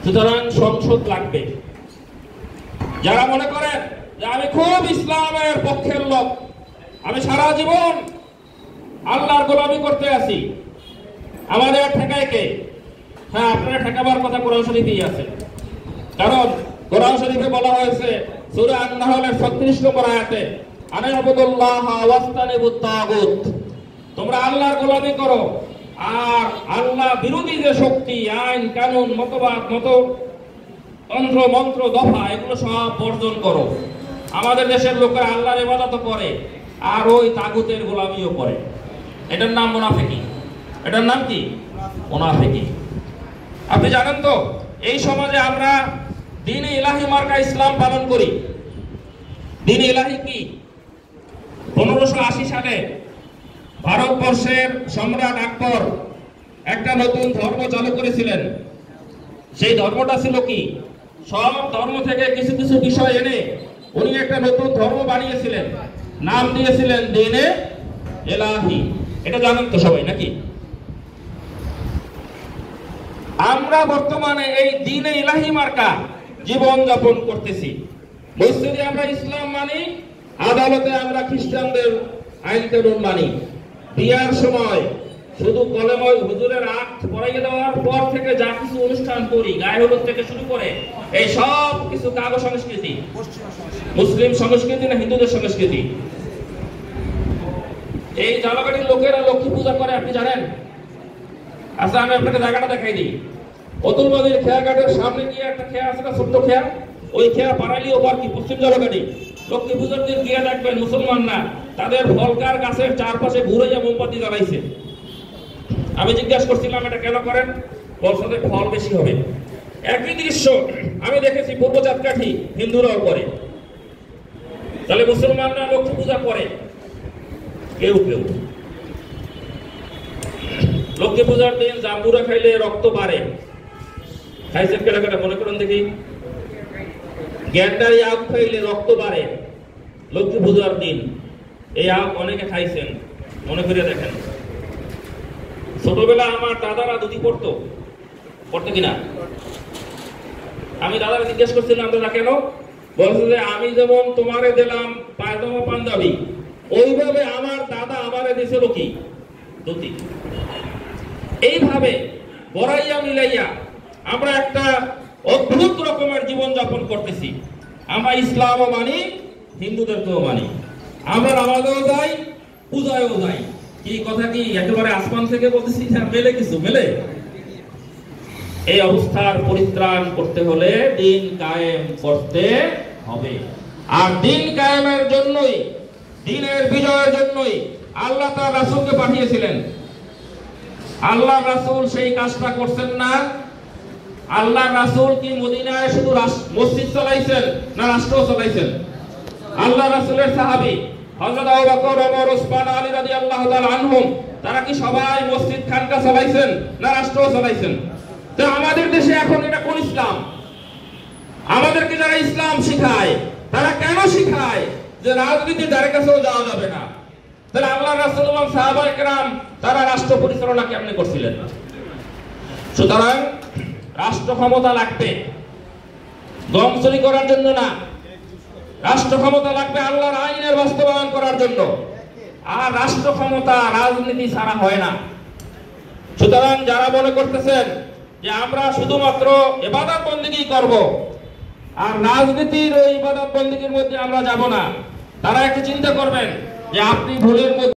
সুতরাং সংসদ লাগবে। যারা মনে করেন যে আমি খুব ইসলামের পক্ষের লোক, আমি সারা জীবন আল্লাহর গোলামি করতে আছি, আমাদের ঠেকায় কে? হ্যাঁ, আপনারা ঠেকাবার কথা কোরআন শরীফেই আছে। কারণ কোরআন শরীফে বলা হয়েছে সূরা আন-নাহলের 36 নম্বর আয়াতে, আনাবুদুল্লাহ ওয়াস্তানিবুত তাগুত, তোমরা আল্লাহর গোলামি করো আর আল্লাহ বিরোধী যে শক্তি, আইন কানুন, মতবাদ, তন্ত্র মন্ত্র দফা, এগুলো সব বর্জন করো। আমাদের দেশের লোকেরা আল্লাহর ইবাদত করে আর ওই তাগুতের গোলামিও করে। এটার নাম মুনাফিকি। এটার নাম কি? মুনাফিকি। আপনি জানেন তো এই সমাজে আমরা দ্বীন-ই ইলাহি মার্কা ইসলাম পালন করি। দ্বীন-ই ইলাহি কি? 1580 সালে ভারতবর্ষের সম্রাট আকবর একটা নতুন ধর্ম চালু করেছিলেন। সেই ধর্মটা ছিল কি? সব ধর্ম থেকে কিছু কিছু বিষয় এনে উনি একটা নতুন ধর্ম বানিয়েছিলেন, নাম দিয়েছিলেন দ্বীন-ই ইলাহি। এটা জানেন তো সবাই নাকি? আমরা বর্তমানে এই দ্বীন-ই ইলাহি মার্কা জীবন যাপন করতেছি। মসজিদে আমরা ইসলাম মানি, আদালতে আমরা খ্রিস্টানদের আইন কানুন মানি। বিয়ার সময় শুধু কলেমা হুজুরের আক্ত পড়াইয়ে দেওয়ার পর থেকে যা কিছু অনুষ্ঠান করি, গায়ে হলুদ থেকে শুরু করে এই সব কিছু কাগজ সংস্কৃতি। মুসলিম সংস্কৃতি না হিন্দুদের সংস্কৃতি? এই জালাবাড়ির লোকেরা লক্ষ্মী পূজা করে, আপনি জানেন? আচ্ছা, আমি আপনাকে জায়গাটা দেখাই দিই। অতুলবাদীর খেয়াঘাটের সামনে গিয়ে একটা খেয়া আছে না, ছোট্ট খেয়া, ওই খেয়া পাড়ালি ওপার কি পশ্চিম জলকাটি। লক্ষ্মী পূজার দিন গিয়ে দেখবেন মুসলমানরা তাদের ফলকার গাছের চারপাশে ঘুরাইয়া মোমবাতি জ্বালাইছে। আমি জিজ্ঞাসা করছিলাম এটা কেন করেন? বলছে ফল বেশি হবে। একই দৃশ্য আমি দেখেছি পূর্ব চাঁদকাঠি, হিন্দুরাও করে। তাহলে মুসলমানরা লক্ষ্মী পূজা করে কেউ কেউ। লক্ষ্মী পূজার দিন জাম্বুরা খাইলে রক্ত বাড়ে। খাইছেন কেটা কেটা মনে করেন দেখি? গ্যান্ডারি আখ খাইলে রক্ত বাড়ে লক্ষ্মী পূজার দিন। এই আখ অনেকে খাইছেন, মনে করে দেখেন। ছোটবেলা আমার দাদারা দুধি পড়তো কিনা? আমি দাদারা জিজ্ঞেস করছিলাম দাদা কেন? বলছে যে আমি যেমন তোমারে দিলাম পায়জামা পাঞ্জাবি, ওইভাবে আমার দাদা আমারে দিছিল কি? ধুতি। এইভাবে বড়াইয়া মিলাইয়া আমরা একটা অদ্ভুত রকমের জীবন যাপন করতেছি। আমরা ইসলামও মানি, হিন্দুদেরকেও মানি। আমরা নামাজেও যাই, পূজায়ও যাই। কি কথা কি একেবারে আসমান থেকে বলতেছি না? মেলে কিছু মেলে? এই অবস্থার পরিত্রাণ করতে হলে দিন কায়েম করতে হবে। আর দিন কায়েমের জন্যই, দিনের বিজয়ের জন্যই আল্লাহ তার রাসূলকে পাঠিয়েছিলেন। আল্লাহ রাসূল সেই কাজটা করছেন না? আল্লাহ রাসূল কি মদিনায় শুধু মসজিদ চালাইছেন না রাষ্ট্র চালাইছেন? আল্লাহ রাসূলের সাহাবী হযরত আবু বকর, ওমর, ওসমান, আলী রাদিয়াল্লাহু তাআলা আনহুম, তারা কি সবাই মসজিদ খানকা চালাইছেন না রাষ্ট্র চালাইছেন? তো আমাদের দেশে এখন এটা কোন ইসলাম? আমাদেরকে যারা ইসলাম শিখায় তারা কেন শিখায় যে রাজনীতির দ্বারের কাছেও যাওয়া যাবে না? তাহলে আল্লাহ রাসূল এবং সাহাবায়ে কেরাম তারা রাষ্ট্র পরিচালনা কেমনে করছিলেন? সুতরাং রাষ্ট্র ক্ষমতা লাগবে দম চুরি করার জন্য না। রাষ্ট্র ক্ষমতা লাগবে আল্লাহর আইনের বাস্তবায়ন করার জন্য। আর রাষ্ট্র ক্ষমতা রাজনীতি ছাড়া হয় না। সুতরাং যারা মনে করতেছেন যে আমরা শুধুমাত্র ইবাদত বন্দেগী করব আর রাজনীতির ওই ইবাদত বন্দেগীর মধ্যে আমরা যাব না, তারা একটু চিন্তা করবেন যে আপনি ভুলের মধ্যে